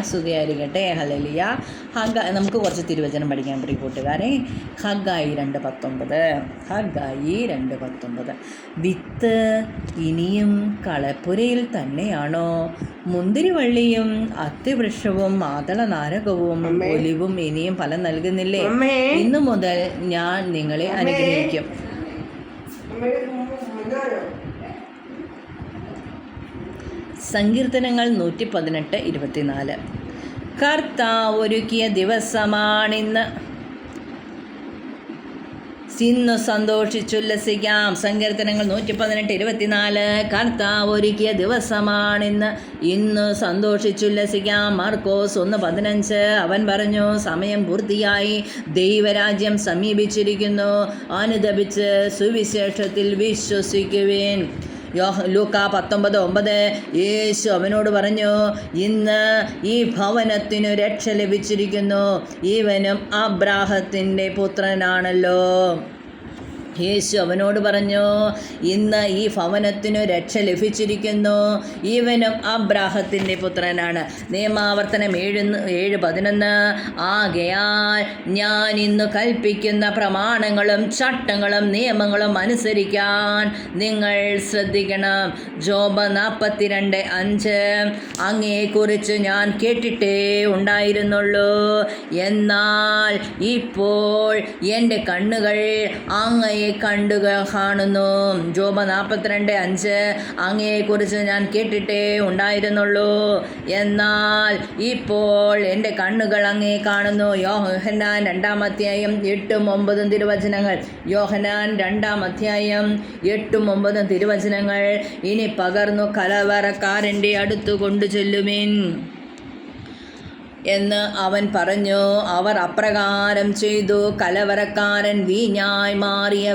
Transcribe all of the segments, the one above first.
സ്തുതിയായിരിക്കട്ടെ. ഹല്ലേലൂയ. നമുക്ക് കുറച്ച് തിരുവചനം പഠിക്കാൻ പ്രിയ കൂട്ടുകാരെ. ഹഗ്ഗായി 2:19. ഹഗ്ഗായി 2:19. വിത്ത് ഇനിയും കളപ്പുരയിൽ തന്നെയാണോ? മുന്തിരിവള്ളിയും അത്തിവൃക്ഷവും മാതള നാരകവും ഒലിവും ഇനിയും ഫലം നൽകുന്നില്ലേ? ഇന്നു മുതൽ ഞാൻ നിങ്ങളെ അനുഗ്രഹിക്കും. സങ്കീർത്തനങ്ങൾ 118:24. കർത്താവ് ഒരുക്കിയ ദിവസമാണിന്ന്, ഇന്ന് സന്തോഷിച്ചുല്ലസിക്കാം. സങ്കീർത്തനങ്ങൾ 118:24. കർത്താവ് ഒരുക്കിയ ദിവസമാണിന്ന്, ഇന്ന് സന്തോഷിച്ചുല്ലസിക്കാം. മാർക്കോസ് 1:15. അവൻ പറഞ്ഞു, സമയം പൂർത്തിയായി, ദൈവരാജ്യം സമീപിച്ചിരിക്കുന്നു, അനുദപിച്ച് സുവിശേഷത്തിൽ വിശ്വസിക്കുവിൻ. ലൂക്കാ 19:9. യേശു അവനോട് പറഞ്ഞു, ഇന്ന് ഈ ഭവനത്തിനു രക്ഷ ലഭിച്ചിരിക്കുന്നു, ഇവനും അബ്രാഹത്തിൻ്റെ പുത്രനാണല്ലോ. യേശു അവനോട് പറഞ്ഞു, ഇന്ന് ഈ ഭവനത്തിനു രക്ഷ ലഭിച്ചിരിക്കുന്നു, ഇവനും അബ്രാഹത്തിൻ്റെ പുത്രനാണ്. നിയമാവർത്തനം 7:11. ആകയാൽ ഞാൻ ഇന്ന് കൽപ്പിക്കുന്ന പ്രമാണങ്ങളും ചട്ടങ്ങളും നിയമങ്ങളും അനുസരിക്കാൻ നിങ്ങൾ ശ്രദ്ധിക്കണം. ജോബ് 42:5. അങ്ങയെക്കുറിച്ച് ഞാൻ കേട്ടിട്ടേ ഉണ്ടായിരുന്നുള്ളൂ, എന്നാൽ ഇപ്പോൾ എൻ്റെ കണ്ണുകൾ അങ്ങയെ കാണുന്നു. ജോബ് 42:5. അങ്ങയെക്കുറിച്ച് ഞാൻ കേട്ടിട്ടേ ഉണ്ടായിരുന്നുള്ളൂ, എന്നാൽ ഇപ്പോൾ എൻ്റെ കണ്ണുകൾ അങ്ങയെ കാണുന്നു. യോഹന്നാൻ 2:8-9 തിരുവചനങ്ങൾ. യോഹന്നാൻ 2:8-9 തിരുവചനങ്ങൾ. ഇനി പകർന്നു കലവറക്കാരൻ്റെ അടുത്ത് കൊണ്ടു ചെല്ലുവിൻ എന്ന് അവൻ പറഞ്ഞു. അവർ അപ്രകാരം ചെയ്തു. കലവറക്കാരൻ വീഞ്ഞായി മാറിയ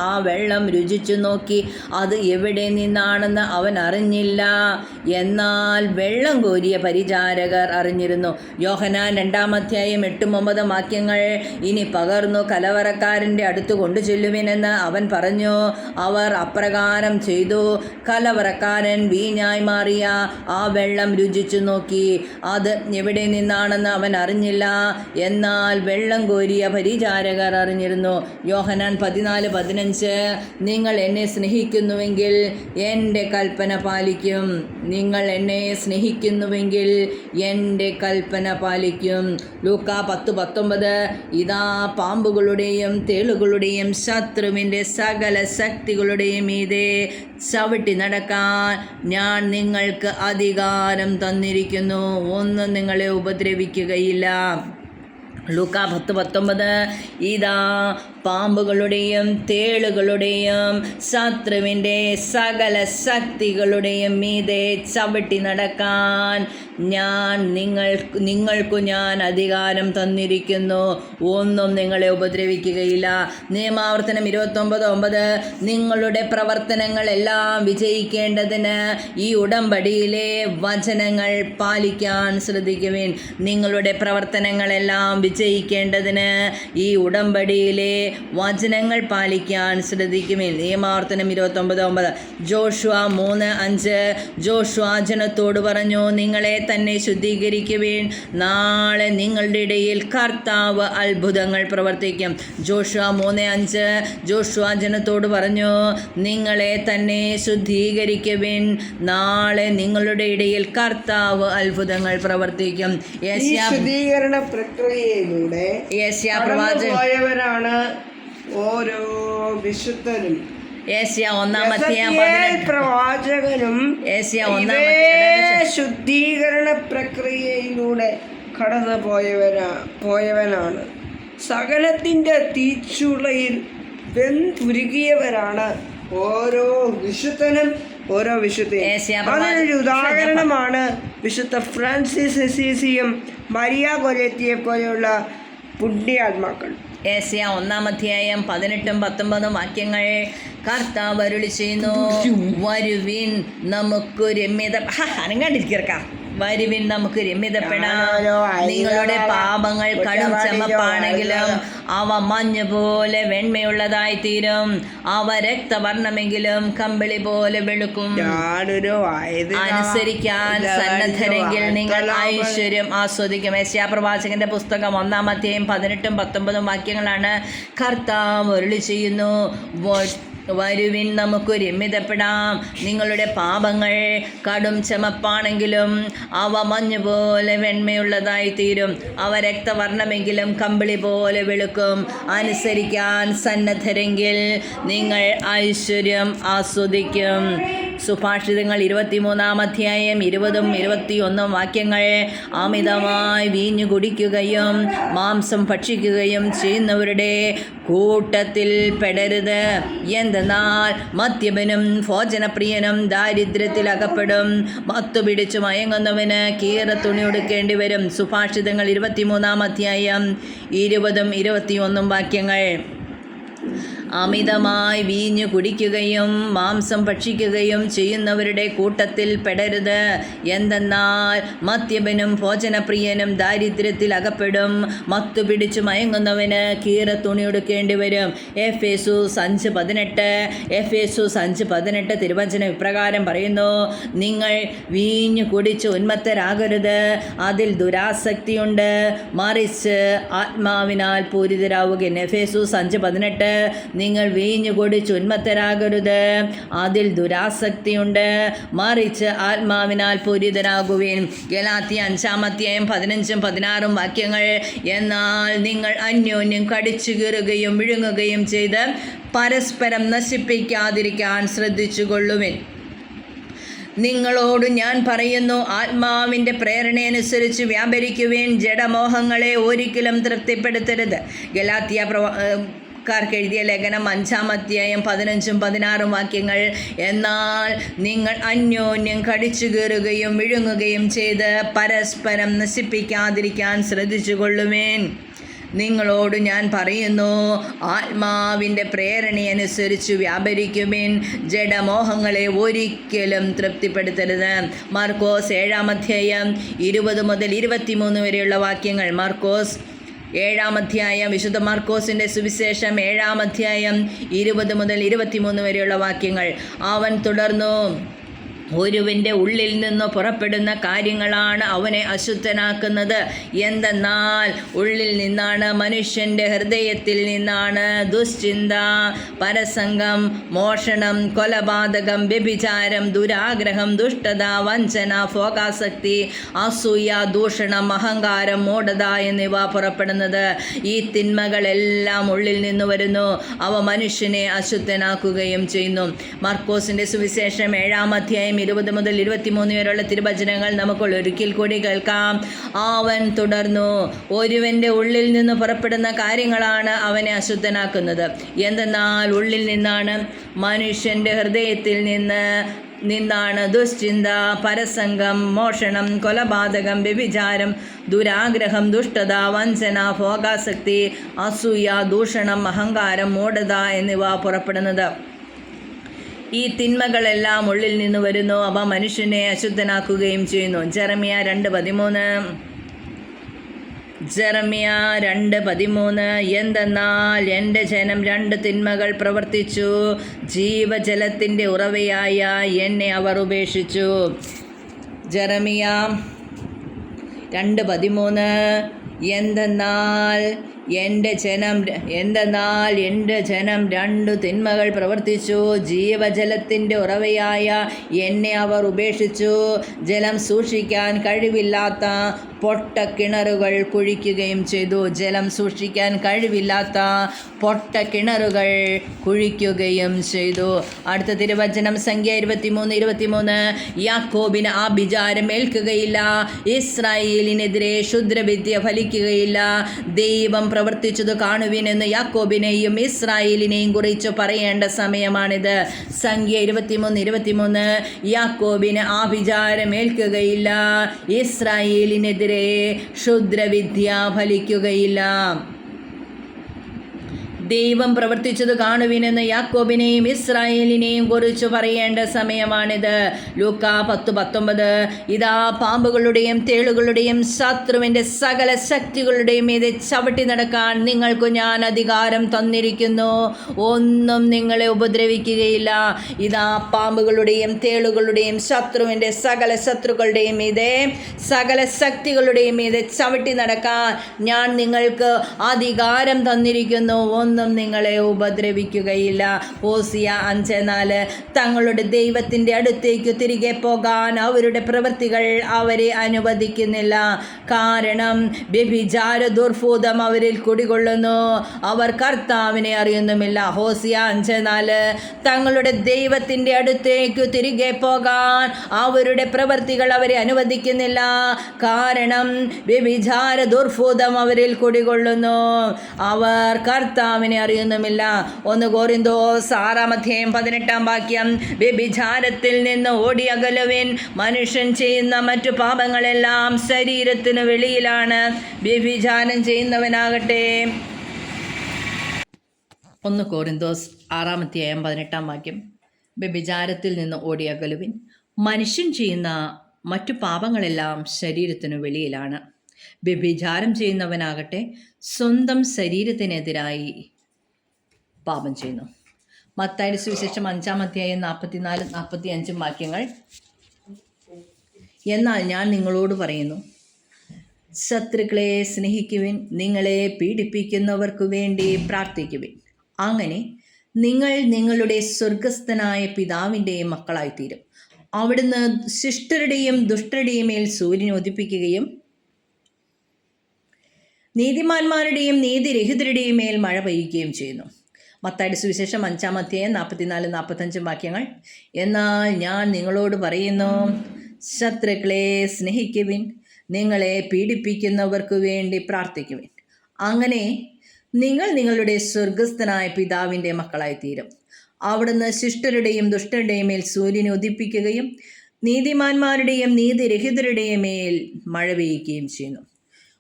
ആ വെള്ളം രുചിച്ചു നോക്കി. അത് എവിടെ നിന്നാണെന്ന് അവൻ അറിഞ്ഞില്ല, എന്നാൽ വെള്ളം കോരിയ പരിചാരകർ അറിഞ്ഞിരുന്നു. യോഹന്നാൻ 2:8-9 വാക്യങ്ങൾ. ഇനി പകർന്നു കലവറക്കാരൻ്റെ അടുത്ത് കൊണ്ടു ചെല്ലുവിനെന്ന് അവൻ പറഞ്ഞു. അവർ അപ്രകാരം ചെയ്തു. കലവറക്കാരൻ വീഞ്ഞായി മാറിയ ആ വെള്ളം രുചിച്ചു നോക്കി. അത് എവിടെ നിന്നാണെന്ന് അവൻ അറിഞ്ഞില്ല, എന്നാൽ വെള്ളം കോരിയ പരിചാരകർ അറിഞ്ഞിരുന്നു. യോഹന്നാൻ 14:15. നിങ്ങൾ എന്നെ സ്നേഹിക്കുന്നുവെങ്കിൽ എൻ്റെ കൽപ്പന പാലിക്കും. നിങ്ങൾ എന്നെ സ്നേഹിക്കുന്നുവെങ്കിൽ എൻ്റെ കൽപ്പന പാലിക്കും. ലൂക്കാ 10:19. ഇതാ പാമ്പുകളുടെയും തേളുകളുടെയും ശത്രുവിൻ്റെ സകല ശക്തികളുടെയും മീതെ ചവിട്ടി നടക്കാൻ ഞാൻ നിങ്ങൾക്ക് അധികാരം തന്നിരിക്കുന്നു, ഒന്നും നിങ്ങളെ ഉപദ്രവിക്കുകയില്ല. ലൂക്കാ 10:19. ഇതാ പാമ്പുകളുടെയും തേളുകളുടെയും ശത്രുവിൻ്റെ സകല ശക്തികളുടെയും മീതെ ചവിട്ടി നടക്കാൻ നിങ്ങൾക്കു ഞാൻ അധികാരം തന്നിരിക്കുന്നു, ഒന്നും നിങ്ങളെ ഉപദ്രവിക്കുകയില്ല. നിയമാവർത്തനം 29:9. നിങ്ങളുടെ പ്രവർത്തനങ്ങളെല്ലാം വിജയിക്കേണ്ടതിന് ഈ ഉടമ്പടിയിലെ വചനങ്ങൾ പാലിക്കാൻ ശ്രദ്ധിക്കുവിൻ. നിങ്ങളുടെ പ്രവർത്തനങ്ങളെല്ലാം വിജയിക്കേണ്ടതിന് ഈ ഉടമ്പടിയിലെ വചനങ്ങൾ പാലിക്കാൻ ശ്രദ്ധിക്കുവിൻ. നിയമാവർത്തനം 29:9. ജോഷുവ 3:5. ജോഷുവ ജനത്തോട് പറഞ്ഞു, നിങ്ങളെ തന്നെ ശുദ്ധീകരിക്കുവിൻ, നാളെ നിങ്ങളുടെ ഇടയിൽ കർത്താവ് അത്ഭുതങ്ങൾ പ്രവർത്തിക്കും. ജോഷുവ 3:5. ജോഷുവ ജനത്തോട് പറഞ്ഞു, നിങ്ങളെ തന്നെ ശുദ്ധീകരിക്കുവിൻ, നാളെ നിങ്ങളുടെ ഇടയിൽ കർത്താവ് അത്ഭുതങ്ങൾ പ്രവർത്തിക്കും. ശുദ്ധീകരണ പ്രക്രിയയിലൂടെ പ്രവാചകരാണ് ഓരോ വിശുദ്ധരും. പ്രവാചകനും ശുദ്ധീകരണ പ്രക്രിയയിലൂടെ കടന്നു പോയവനാണ്. സകലത്തിൻ്റെ തീച്ചുളയിൽ വെന്തുരുകിയവരാണ് ഓരോ വിശുദ്ധനും ഓരോ വിശുദ്ധയും. അതിനൊരു ഉദാഹരണമാണ് വിശുദ്ധ ഫ്രാൻസിസ് അസീസിയും മരിയ ഗൊരെത്തിയെ പോലെയുള്ള പുണ്യാത്മാക്കൾ. ഏശയ്യാ 1:18-19 വാക്യങ്ങൾ. കർത്താവ് അരുളി ചെയ്യുന്നു, വരുവിൻ നമുക്ക് രമ്യത അനങ്ങാണ്ടിരിക്കാം വരുവിൻ നമുക്ക് രമ്യതപ്പെടാം. ഞാനോ നിങ്ങളുടെ പാപങ്ങൾ കടും ചമപ്പാണെങ്കിലും അവ മഞ്ഞ് പോലെ വെണ്മയുള്ളതായി തീരും. അവ രക്തവർണ്ണമെങ്കിലും കമ്പിളി പോലെ വെളുക്കും. അനുസരിക്കാൻ സന്നദ്ധരെങ്കിൽ നിങ്ങൾ ഐശ്വര്യം ആസ്വദിക്കും. യെശയ്യാപ്രവാചകന്റെ പുസ്തകം 1-ാം അധ്യായം 18-19 വാക്യങ്ങളാണ്. കർത്താവ് അരുളി ചെയ്യുന്നു, വരുവിൻ നമുക്ക് രമ്യതപ്പെടാം. നിങ്ങളുടെ പാപങ്ങൾ കടും ചമപ്പാണെങ്കിലും അവ മഞ്ഞ് പോലെ വെണ്മയുള്ളതായി തീരും. അവ രക്തവർണ്ണമെങ്കിലും കമ്പിളി പോലെ വെളുക്കും. അനുസരിക്കാൻ സന്നദ്ധരെങ്കിൽ നിങ്ങൾ ഐശ്വര്യം ആസ്വദിക്കും. സുഭാഷിതങ്ങൾ 23-ാം അധ്യായം 20-21 വാക്യങ്ങൾ. അമിതമായി വീഞ്ഞു കുടിക്കുകയും മാംസം ഭക്ഷിക്കുകയും ചെയ്യുന്നവരുടെ കൂട്ടത്തിൽ പെടരുത്. എന്തെന്നാൽ മദ്യപനും ഭോജനപ്രിയനും ദാരിദ്ര്യത്തിൽ അകപ്പെടും. മത്തുപിടിച്ചു മയങ്ങുന്നവന് കീറത്തുണി ഉടുക്കേണ്ടി വരും. സുഭാഷിതങ്ങൾ 23-ാം അധ്യായം 20-21 വാക്യങ്ങൾ. അമിതമായി വീഞ്ഞു കുടിക്കുകയും മാംസം ഭക്ഷിക്കുകയും ചെയ്യുന്നവരുടെ കൂട്ടത്തിൽ പെടരുത്. എന്തെന്നാൽ മദ്യപനും ഭോജനപ്രിയനും ദാരിദ്ര്യത്തിൽ അകപ്പെടും. മത്തുപിടിച്ചു മയങ്ങുന്നവന് കീറത്തുണി ഉടുക്കേണ്ടി വരും. എഫേസൂസ് 5:18 തിരുവചനം ഇപ്രകാരം പറയുന്നു, നിങ്ങൾ വീഞ്ഞു കുടിച്ച് ഉന്മത്തരാകരുത്, അതിൽ ദുരാസക്തിയുണ്ട്, മറിച്ച് ആത്മാവിനാൽ പൂരിതരാവുകയും. എഫേസൂസ് 5:18 നിങ്ങൾ വീഞ്ഞു കുടിച്ച് ഉന്മത്തരാകരുത്, അതിൽ ദുരാസക്തിയുണ്ട്, മറിച്ച് ആത്മാവിനാൽ പൂരിതരാകുവിൻ. ഗലാത്യ 5-ാം അധ്യായം 15-16 വാക്യങ്ങൾ. എന്നാൽ നിങ്ങൾ അന്യോന്യം കടിച്ചു കീറുകയും വിഴുങ്ങുകയും ചെയ്ത് പരസ്പരം നശിപ്പിക്കാതിരിക്കാൻ ശ്രദ്ധിച്ചുകൊള്ളുവിൻ. നിങ്ങളോട് ഞാൻ പറയുന്നു, ആത്മാവിൻ്റെ പ്രേരണയനുസരിച്ച് വ്യാപരിക്കുവിൻ. ജഡമോഹങ്ങളെ ഒരിക്കലും തൃപ്തിപ്പെടുത്തരുത്. ഗലാത്യക്കാർക്ക് എഴുതിയ ലേഖനം 5-ാം അധ്യായം 15-16 വാക്യങ്ങൾ. എന്നാൽ നിങ്ങൾ അന്യോന്യം കടിച്ചു കീറുകയും വിഴുങ്ങുകയും ചെയ്ത് പരസ്പരം നശിപ്പിക്കാതിരിക്കാൻ ശ്രദ്ധിച്ചുകൊള്ളുവേൻ. നിങ്ങളോട് ഞാൻ പറയുന്നു, ആത്മാവിൻ്റെ പ്രേരണയനുസരിച്ച് വ്യാപരിക്കുവിൻ. ജഡമോഹങ്ങളെ ഒരിക്കലും തൃപ്തിപ്പെടുത്തരുത്. മാർക്കോസ് 7-ാം അധ്യായം 20-23 വരെയുള്ള വാക്യങ്ങൾ. മാർക്കോസ് 7-ാം അധ്യായം, വിശുദ്ധ മാർക്കോസിൻ്റെ സുവിശേഷം 7-ാം അധ്യായം 20-23 വരെയുള്ള വാക്യങ്ങൾ. അവൻ തുടർന്നു, ഒരുവൻ്റെ ഉള്ളിൽ നിന്ന് പുറപ്പെടുന്ന കാര്യങ്ങളാണ് അവനെ അശുദ്ധനാക്കുന്നത്. എന്തെന്നാൽ ഉള്ളിൽ നിന്നാണ്, മനുഷ്യൻ്റെ ഹൃദയത്തിൽ നിന്നാണ് ദുശ്ചിന്ത, പരസംഗം, മോഷണം, കൊലപാതകം, വ്യഭിചാരം, ദുരാഗ്രഹം, ദുഷ്ടത, വഞ്ചന, ഭോഗാസക്തി, അസൂയ, ദൂഷണം, അഹങ്കാരം, മൂഢത എന്നിവ പുറപ്പെടുന്നത്. ഈ തിന്മകളെല്ലാം ഉള്ളിൽ നിന്ന് വരുന്നു. അവ മനുഷ്യനെ അശുദ്ധനാക്കുകയും ചെയ്യുന്നു. മാർക്കോസിൻ്റെ സുവിശേഷം 7-ാം അധ്യായം 20-23 വരെയുള്ള തിരുവചനങ്ങൾ നമുക്ക് ഒരിക്കൽ കൂടി കേൾക്കാം. അവൻ തുടർന്നു, ഒരുവൻ്റെ ഉള്ളിൽ നിന്ന് പുറപ്പെടുന്ന കാര്യങ്ങളാണ് അവനെ അശുദ്ധനാക്കുന്നത്. എന്തെന്നാൽ ഉള്ളിൽ നിന്നാണ്, മനുഷ്യൻ്റെ ഹൃദയത്തിൽ നിന്നാണ് ദുശ്ചിന്ത, പരസംഗം, മോഷണം, കൊലപാതകം, വ്യഭിചാരം, ദുരാഗ്രഹം, ദുഷ്ടത, വഞ്ചന, ഭോഗാസക്തി, അസൂയ, ദൂഷണം, അഹങ്കാരം, മൂഢത എന്നിവ പുറപ്പെടുന്നത്. ഈ തിന്മകളെല്ലാം ഉള്ളിൽ നിന്ന് വരുന്നു. അവ മനുഷ്യനെ അശുദ്ധനാക്കുകയും ചെയ്യുന്നു. ജെറമ്യ 2:13 എന്തെന്നാൽ എൻ്റെ ജനം 2 തിന്മകൾ പ്രവർത്തിച്ചു, ജീവജലത്തിൻ്റെ ഉറവയായ എന്നെ അവർ ഉപേക്ഷിച്ചു. ജെറമ്യ 2:13 എന്തെന്നാൽ എൻ്റെ ജനം 2 തിന്മകൾ പ്രവർത്തിച്ചു, ജീവജലത്തിൻ്റെ ഉറവയായ എന്നെ അവർ ഉപേക്ഷിച്ചു. ജലം സൂക്ഷിക്കാൻ കഴിവില്ലാത്ത പൊട്ടക്കിണറുകൾ കുഴിക്കുകയും ചെയ്തു. ജലം സൂക്ഷിക്കാൻ കഴിവില്ലാത്ത പൊട്ടക്കിണറുകൾ കുഴിക്കുകയും ചെയ്തു. അടുത്ത തിരുവചനം സംഖ്യ 23:23 യാക്കോബിന് ആഭിചാരം ഏൽക്കുകയില്ല, ഇസ്രായേലിനെതിരെ ക്ഷുദ്രവിദ്യ ഫലിക്കുകയില്ല. ദൈവം പ്രവർത്തിച്ചത് കാണുവിനെന്ന് യാക്കോബിനെയും ഇസ്രായേലിനെയും കുറിച്ച് പറയേണ്ട സമയമാണിത്. സംഖ്യ 23:23 യാക്കോബിന് ആഭിചാരം ഏൽക്കുകയില്ല, ഇസ്രായേലിനെതിരെ ക്ഷുദ്രവിദ്യ ഫലിക്കുകയില്ല. ദൈവം പ്രവർത്തിച്ചത് കാണുവിനെന്ന് യാക്കോബിനെയും ഇസ്രായേലിനെയും കുറിച്ച് പറയേണ്ട സമയമാണിത്. ലൂക്കാ 10:19. ഇതാ പാമ്പുകളുടെയും തേളുകളുടെയും ശത്രുവിൻ്റെ സകല ശക്തികളുടെയും മീതെ ചവിട്ടി നടക്കാൻ നിങ്ങൾക്കു ഞാൻ അധികാരം തന്നിരിക്കുന്നു, ഒന്നും നിങ്ങളെ ഉപദ്രവിക്കുകയില്ല. ഇതാ പാമ്പുകളുടെയും തേളുകളുടെയും ശത്രുവിൻ്റെ സകല ശത്രുക്കളുടെയും മീതെ സകല ശക്തികളുടെയും മീതെ ചവിട്ടി നടക്കാൻ ഞാൻ നിങ്ങൾക്ക് അധികാരം തന്നിരിക്കുന്നു, ഒന്നും നിങ്ങളെ ഉപദ്രവിക്കുകയില്ല. ഹോസിയ 5:4. തങ്ങളുടെ ദൈവത്തിൻ്റെ അടുത്തേക്ക് തിരികെ പോകാൻ അവരുടെ പ്രവൃത്തികൾ അവരെ അനുവദിക്കുന്നില്ല. കാരണം വ്യഭിചാര ദുർഭൂതം അവരിൽ കുടികൊള്ളുന്നു, അവർ കർത്താവിനെ അറിയുന്നുമില്ല. ഹോസിയ 5:4. തങ്ങളുടെ ദൈവത്തിൻ്റെ അടുത്തേക്ക് തിരികെ പോകാൻ അവരുടെ പ്രവൃത്തികൾ അവരെ അനുവദിക്കുന്നില്ല, കാരണം വ്യഭിചാര ദുർഭൂതം അവരിൽ കുടികൊള്ളുന്നു, അവർ കർത്താവിനെ അറിയുന്നുമില്ല. 1 കൊരിന്തോസ് 6:18. വ്യഭിചാരത്തിൽ നിന്ന് ഓടിയകലുവിൻ. മനുഷ്യൻ ചെയ്യുന്ന മറ്റു പാപങ്ങളെല്ലാം ശരീരത്തിന് വെളിയിലാണ്, വ്യഭിചാരം ചെയ്യുന്നവനാകട്ടെ. 1 കൊരിന്തോസ് 6:18. വ്യഭിചാരത്തിൽ നിന്ന് ഓടിയകലുവിൻ. മനുഷ്യൻ ചെയ്യുന്ന മറ്റു പാപങ്ങളെല്ലാം ശരീരത്തിനു വെളിയിലാണ്, വ്യഭിചാരം ചെയ്യുന്നവനാകട്ടെ സ്വന്തം ശരീരത്തിനെതിരായി പാപം ചെയ്യുന്നു. മത്തായിയുടെ സുവിശേഷം 5:44-45 വാക്യങ്ങൾ. എന്നാൽ ഞാൻ നിങ്ങളോട് പറയുന്നു, ശത്രുക്കളെ സ്നേഹിക്കുവിൻ, നിങ്ങളെ പീഡിപ്പിക്കുന്നവർക്കു വേണ്ടി പ്രാർത്ഥിക്കുവിൻ. അങ്ങനെ നിങ്ങൾ നിങ്ങളുടെ സ്വർഗസ്ഥനായ പിതാവിൻ്റെ മക്കളായിത്തീരും. അവിടുന്ന് ശിഷ്ടരുടെയും ദുഷ്ടരുടെയും മേൽ സൂര്യൻ ഉദിപ്പിക്കുകയും നീതിമാന്മാരുടെയും നീതിരഹിതരുടെയും മേൽ മഴ പെയ്യുകയും ചെയ്യുന്നു. മത്തായിയുടെ സുവിശേഷം 5:44-45 വാക്യങ്ങൾ. എന്നാൽ ഞാൻ നിങ്ങളോട് പറയുന്നു, ശത്രുക്കളെ സ്നേഹിക്കുവിൻ, നിങ്ങളെ പീഡിപ്പിക്കുന്നവർക്കു വേണ്ടി പ്രാർത്ഥിക്കുവിൻ. അങ്ങനെ നിങ്ങൾ നിങ്ങളുടെ സ്വർഗസ്ഥനായ പിതാവിൻ്റെ മക്കളായിത്തീരും. അവിടുന്ന് ശിഷ്ടരുടെയും ദുഷ്ടരുടെയും മേൽ സൂര്യനെ ഉദിപ്പിക്കുകയും നീതിമാന്മാരുടെയും നീതിരഹിതരുടെയും മേൽ മഴ പെയ്യുകയും ചെയ്യുന്നു.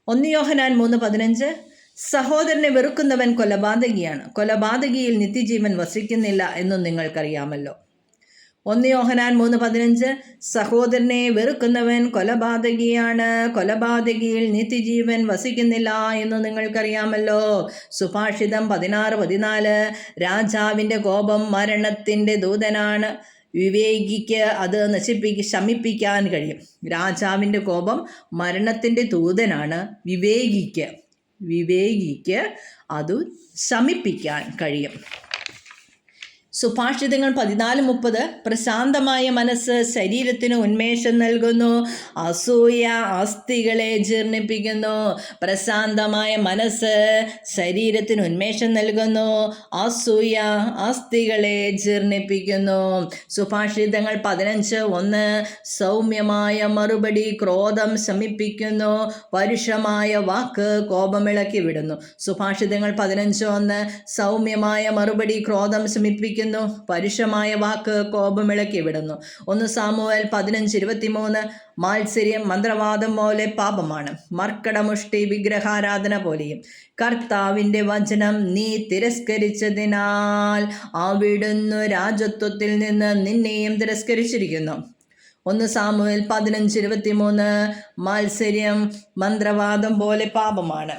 1 യോഹന്നാൻ 3:15. സഹോദരനെ വെറുക്കുന്നവൻ കൊലപാതകിയാണ്, കൊലപാതകിയിൽ നിത്യജീവൻ വസിക്കുന്നില്ല എന്നും നിങ്ങൾക്കറിയാമല്ലോ. 1 യോഹന്നാൻ 3:15. സഹോദരനെ വെറുക്കുന്നവൻ കൊലപാതകിയാണ്, കൊലപാതകിയിൽ നിത്യജീവൻ വസിക്കുന്നില്ല എന്ന് നിങ്ങൾക്കറിയാമല്ലോ. സുഭാഷിതം 16:14. രാജാവിൻ്റെ കോപം മരണത്തിൻ്റെ ദൂതനാണ്, വിവേകിക്ക് അത് ശമിപ്പിക്കാൻ കഴിയും. രാജാവിൻ്റെ കോപം മരണത്തിൻ്റെ ദൂതനാണ്, വിവേകിക്ക് അത് ശമിപ്പിക്കാൻ കഴിയും. സുഭാഷിതങ്ങൾ 14:30. പ്രശാന്തമായ മനസ്സ് ശരീരത്തിന് ഉന്മേഷം നൽകുന്നു, അസൂയ അസ്ഥികളെ ജീർണിപ്പിക്കുന്നു. പ്രശാന്തമായ മനസ്സ് ശരീരത്തിന് ഉന്മേഷം നൽകുന്നു, അസൂയ അസ്ഥികളെ ജീർണിപ്പിക്കുന്നു. സുഭാഷിതങ്ങൾ 15:1. സൗമ്യമായ മറുപടി ക്രോധം ശമിപ്പിക്കുന്നു, പരുഷമായ വാക്ക് കോപമിളക്കി വിടുന്നു. സുഭാഷിതങ്ങൾ 15:1. സൗമ്യമായ മറുപടി ക്രോധം ശമിപ്പിക്കുന്നു, പരുഷമായ വാക്ക് കോപമിളക്കി വിടുന്നു. 1 സാമുവേൽ 15:23. മാത്സര്യം മന്ത്രവാദം പോലെ പാപമാണ്, മർക്കടമുഷ്ടി വിഗ്രഹാരാധന പോലെയും. കർത്താവിൻ്റെ വചനം നീ തിരസ്കരിച്ചതിനാൽ അവിടുന്ന് രാജത്വത്തിൽ നിന്ന് നിന്നെയും തിരസ്കരിച്ചിരിക്കുന്നു. 1 സാമുവേൽ 15:23. മാത്സര്യം മന്ത്രവാദം പോലെ പാപമാണ്,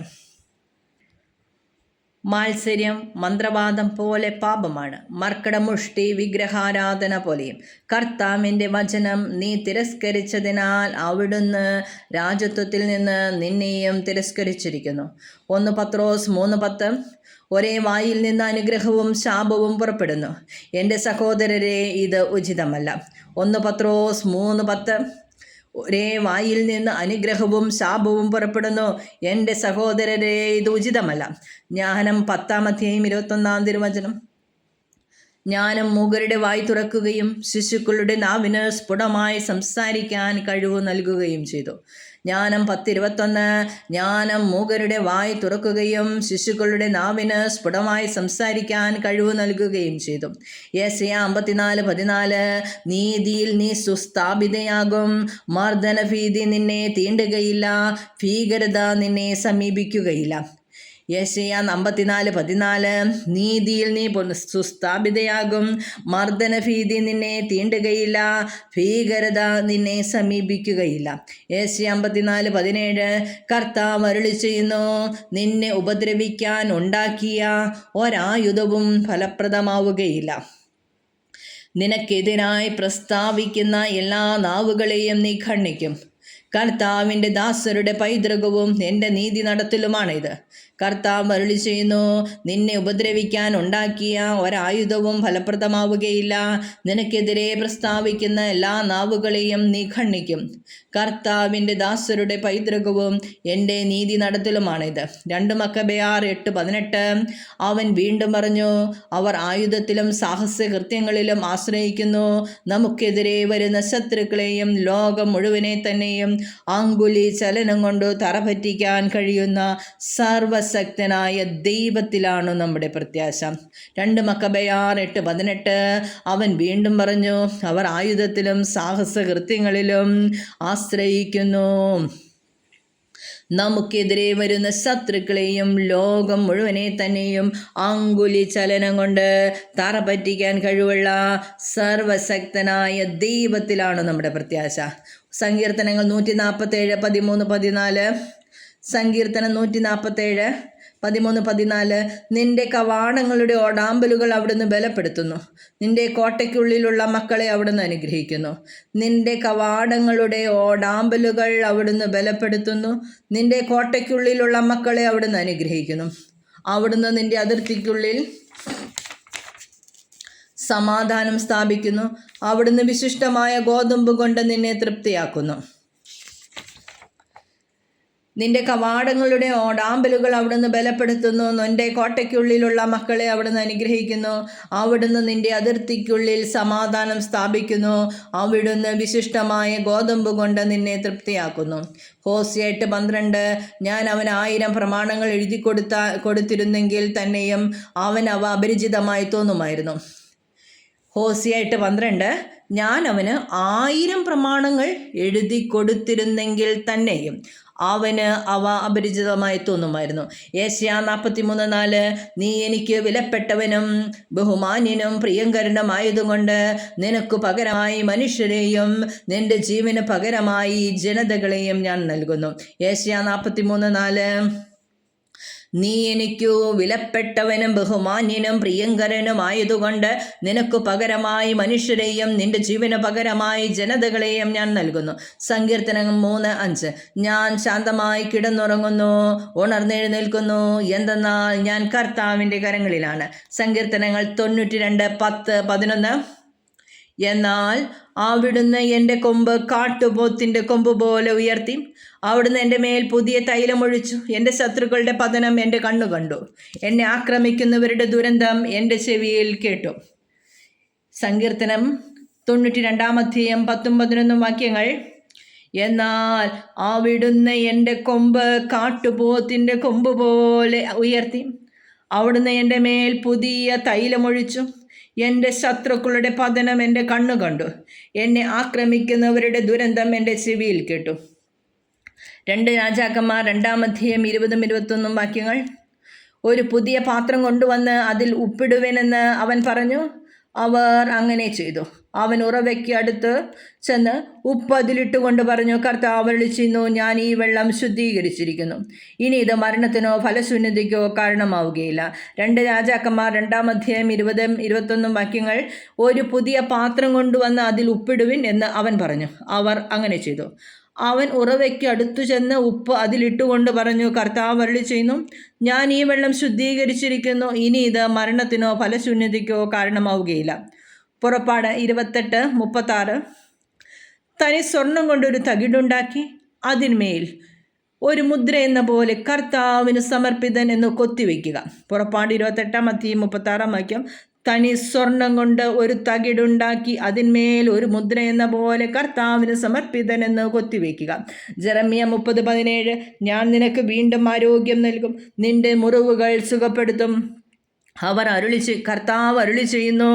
മാത്സര്യം മന്ത്രവാദം പോലെ പാപമാണ്, മർക്കടമുഷ്ടി വിഗ്രഹാരാധന പോലെയും. കർത്താവിൻ്റെ വചനം നീ തിരസ്കരിച്ചതിനാൽ അവിടുന്ന് രാജത്വത്തിൽ നിന്ന് നിന്നെയും തിരസ്കരിച്ചിരിക്കുന്നു. 1 പത്രോസ് 3:10. ഒരേ വായിൽ നിന്ന് അനുഗ്രഹവും ശാപവും പുറപ്പെടുന്നു, എൻ്റെ സഹോദരരെ ഇത് ഉചിതമല്ല. 1 പത്രോസ് 3:10. ഒരേ വായിൽ നിന്ന് അനുഗ്രഹവും ശാപവും പുറപ്പെടുന്നു, എൻ്റെ സഹോദരരെ ഇത് ഉചിതമല്ല. ജ്ഞാനം 10:21. ജ്ഞാനം മൂകരുടെ വായി തുറക്കുകയും ശിശുക്കളുടെ നാവിന് സ്ഫുടമായി സംസാരിക്കാൻ കഴിവ് നൽകുകയും ചെയ്തു. ജ്ഞാനം 10:21. ജ്ഞാനം മൂകരുടെ വായി തുറക്കുകയും ശിശുക്കളുടെ നാവിന് സ്ഫുടമായി സംസാരിക്കാൻ കഴിവ് നൽകുകയും ചെയ്തു. യെശയ്യാ 54:14. നീതിയിൽ നീ സുസ്ഥാപിതയാകും, മർദ്ദനഭീതി നിന്നെ തീണ്ടുകയില്ല, ഭീകരത നിന്നെ സമീപിക്കുകയില്ല. യെശയ്യാ 54:14 നീതിയിൽ നീ സുസ്ഥാപിതയാകും, മർദ്ദനഭീതി നിന്നെ തീണ്ടുകയില്ല, ഭീകരത നിന്നെ സമീപിക്കുകയില്ല. യെശയ്യാ 54:17 കർത്താവ് അരുളി ചെയ്യുന്നു, നിന്നെ ഉപദ്രവിക്കാൻ ഉണ്ടാക്കിയ ഒരായുധവും ഫലപ്രദമാവുകയില്ല. നിനക്കെതിരായി പ്രസ്താവിക്കുന്ന എല്ലാ നാവുകളെയും നീ ഖണ്ഡിക്കും. കർത്താവിൻ്റെ ദാസരുടെ പൈതൃകവും എൻ്റെ നീതി നടത്തലുമാണിത്. കർത്താവ് അരുളി ചെയ്യുന്നു, നിന്നെ ഉപദ്രവിക്കാൻ ഉണ്ടാക്കിയ ഒരായുധവും ഫലപ്രദമാവുകയില്ല. നിനക്കെതിരെ പ്രസ്താവിക്കുന്ന എല്ലാ നാവുകളെയും നീ ഖണ്ഡിക്കും. കർത്താവിൻ്റെ ദാസരുടെ പൈതൃകവും എൻ്റെ നീതി നടത്തലുമാണിത്. 2 മക്കബെയാർ 8:18 അവൻ വീണ്ടും പറഞ്ഞു, അവർ ആയുധത്തിലും സാഹസകൃത്യങ്ങളിലും ആശ്രയിക്കുന്നു. നമുക്കെതിരെ വരുന്ന ശത്രുക്കളെയും ലോകം മുഴുവനെ തന്നെയും അങ്കുലി ചലനം കൊണ്ട് തറപറ്റിക്കാൻ കഴിയുന്ന സർവശക്തനായ ദൈവത്തിലാണ് നമ്മുടെ പ്രത്യാശ. 2 മക്കബെയാർ 8:18 അവൻ വീണ്ടും പറഞ്ഞു, അവർ ആയുധത്തിലും സാഹസകൃത്യങ്ങളിലും ആശ്രയിക്കുന്നു. നമുക്കെതിരെ വരുന്ന ശത്രുക്കളെയും ലോകം മുഴുവനെ തന്നെയും അങ്കുലി ചലനം കൊണ്ട് തറ പറ്റിക്കാൻ കഴിവുള്ള സർവശക്തനായ ദൈവത്തിലാണ് നമ്മുടെ പ്രത്യാശ. സങ്കീർത്തനങ്ങൾ 147:13-14 സങ്കീർത്തനം 147:13-14 നിന്റെ കവാടങ്ങളുടെ ഓടാമ്പലുകൾ അവിടുന്ന് ബലപ്പെടുത്തുന്നു, നിന്റെ കോട്ടയ്ക്കുള്ളിലുള്ള മക്കളെ അവിടുന്ന് അനുഗ്രഹിക്കുന്നു. നിന്റെ കവാടങ്ങളുടെ ഓടാമ്പലുകൾ അവിടുന്ന് ബലപ്പെടുത്തുന്നു, നിന്റെ കോട്ടയ്ക്കുള്ളിലുള്ള മക്കളെ അവിടുന്ന് അനുഗ്രഹിക്കുന്നു. അവിടുന്ന് നിന്റെ അതിർത്തിക്കുള്ളിൽ സമാധാനം സ്ഥാപിക്കുന്നു. അവിടുന്ന് വിശിഷ്ടമായ ഗോതമ്പ് കൊണ്ട് നിന്നെ തൃപ്തിയാക്കുന്നു. നിന്റെ കവാടങ്ങളുടെ ഓടാമ്പലുകൾ അവിടുന്ന് ബലപ്പെടുത്തുന്നു, നിന്റെ കോട്ടയ്ക്കുള്ളിലുള്ള മക്കളെ അവിടുന്ന് അനുഗ്രഹിക്കുന്നു. അവിടുന്ന് നിന്റെ അതിർത്തിക്കുള്ളിൽ സമാധാനം സ്ഥാപിക്കുന്നു. അവിടുന്ന് വിശിഷ്ടമായ ഗോതമ്പ് കൊണ്ട് നിന്നെ തൃപ്തിയാക്കുന്നു. ഹോശേയ 8:12 ഞാൻ അവന് 1000 പ്രമാണങ്ങൾ എഴുതി കൊടുത്തിരുന്നെങ്കിൽ തന്നെയും അവൻ അവ അപരിചിതമായി തോന്നുമായിരുന്നു. ഹോശേയ 8:12 ഞാൻ അവന് 1000 പ്രമാണങ്ങൾ എഴുതി കൊടുത്തിരുന്നെങ്കിൽ തന്നെയും അവന് അവ അപരിചിതമായി തോന്നുമായിരുന്നു. യെശയ്യാ 43:4 നീ എനിക്ക് വിലപ്പെട്ടവനും ബഹുമാന്യനും പ്രിയങ്കരനുമായതുകൊണ്ട് നിനക്ക് പകരമായി മനുഷ്യരെയും നിന്റെ ജീവന് പകരമായി ജനതകളെയും ഞാൻ നൽകുന്നു. യെശയ്യാ 43:4 നീ എനിക്കു വിലപ്പെട്ടവനും ബഹുമാന്യനും പ്രിയങ്കരനുമായതുകൊണ്ട് നിനക്ക് പകരമായി മനുഷ്യരെയും നിന്റെ ജീവന് പകരമായി ജനതകളെയും ഞാൻ നൽകുന്നു. സങ്കീർത്തനം 3:5 ഞാൻ ശാന്തമായി കിടന്നുറങ്ങുന്നു, ഉണർന്നെഴുന്നേൽക്കുന്നു, എന്തെന്നാൽ ഞാൻ കർത്താവിൻ്റെ കരങ്ങളിലാണ്. സങ്കീർത്തനങ്ങൾ 92:10-11 എന്നാൽ അവിടുന്ന് എൻ്റെ കൊമ്പ് കാട്ടുപോത്തിൻ്റെ കൊമ്പ് പോലെ ഉയർത്തി, അവിടുന്ന് എൻ്റെ മേൽ പുതിയ തൈലമൊഴിച്ചു. എൻ്റെ ശത്രുക്കളുടെ പതനം എൻ്റെ കണ്ണു കണ്ടു, എന്നെ ആക്രമിക്കുന്നവരുടെ ദുരന്തം എൻ്റെ ചെവിയിൽ കേട്ടു. സങ്കീർത്തനം 92:10-11 വാക്യങ്ങൾ എന്നാൽ അവിടുന്ന് എൻ്റെ കൊമ്പ് കാട്ടുപോത്തിൻ്റെ കൊമ്പ് പോലെ ഉയർത്തി, അവിടുന്ന് എൻ്റെ മേൽ പുതിയ തൈലമൊഴിച്ചു. എൻ്റെ ശത്രുക്കളുടെ പതനം എൻ്റെ കണ്ണു കണ്ടു, എന്നെ ആക്രമിക്കുന്നവരുടെ ദുരന്തം എൻ്റെ ചെവിയിൽ കേട്ടു. 2 രാജാക്കന്മാർ 2:20-21 വാക്യങ്ങൾ ഒരു പുതിയ പാത്രം കൊണ്ടുവന്ന് അതിൽ ഉപ്പിടുവനെന്ന് അവൻ പറഞ്ഞു. അവർ അങ്ങനെ ചെയ്തു. അവൻ ഉറവയ്ക്ക് അടുത്ത് ചെന്ന് ഉപ്പ് അതിലിട്ടുകൊണ്ട് പറഞ്ഞു, കർത്താവ് അരുളി ചെയ്യുന്നു, ഞാൻ ഈ വെള്ളം ശുദ്ധീകരിച്ചിരിക്കുന്നു, ഇനി ഇത് മരണത്തിനോ ഫലശൂന്യതയ്ക്കോ കാരണമാവുകയില്ല. 2 രാജാക്കന്മാർ 2:20-21 വാക്യങ്ങൾ ഒരു പുതിയ പാത്രം കൊണ്ടുവന്ന് അതിൽ ഉപ്പിടുവിൻ എന്ന് അവൻ പറഞ്ഞു. അവർ അങ്ങനെ ചെയ്തു. അവൻ ഉറവയ്ക്ക് അടുത്തു ചെന്ന് ഉപ്പ് അതിലിട്ടുകൊണ്ട് പറഞ്ഞു, കർത്താവ് അരുളി ചെയ്യുന്നു, ഞാൻ ഈ വെള്ളം ശുദ്ധീകരിച്ചിരിക്കുന്നു, ഇനി ഇത് മരണത്തിനോ ഫലശൂന്യതയ്ക്കോ കാരണമാവുകയില്ല. പുറപ്പാട് 28:36 തനി സ്വർണം കൊണ്ടൊരു തകിടുണ്ടാക്കി അതിന്മേൽ ഒരു മുദ്ര എന്ന പോലെ കർത്താവിന് സമർപ്പിതൻ എന്ന് കൊത്തിവെക്കുക. പുറപ്പാട് 28:36 വാക്യം തനി സ്വർണം കൊണ്ട് ഒരു തകിടുണ്ടാക്കി അതിന്മേൽ ഒരു മുദ്ര എന്ന പോലെ കർത്താവിന് സമർപ്പിതൻ എന്ന് കൊത്തിവെക്കുക. ജെറമ്യ 30:17 ഞാൻ നിനക്ക് വീണ്ടും ആരോഗ്യം നൽകും, നിന്റെ മുറിവുകൾ സുഖപ്പെടുത്തും, കർത്താവ് അരുളി ചെയ്യുന്നു,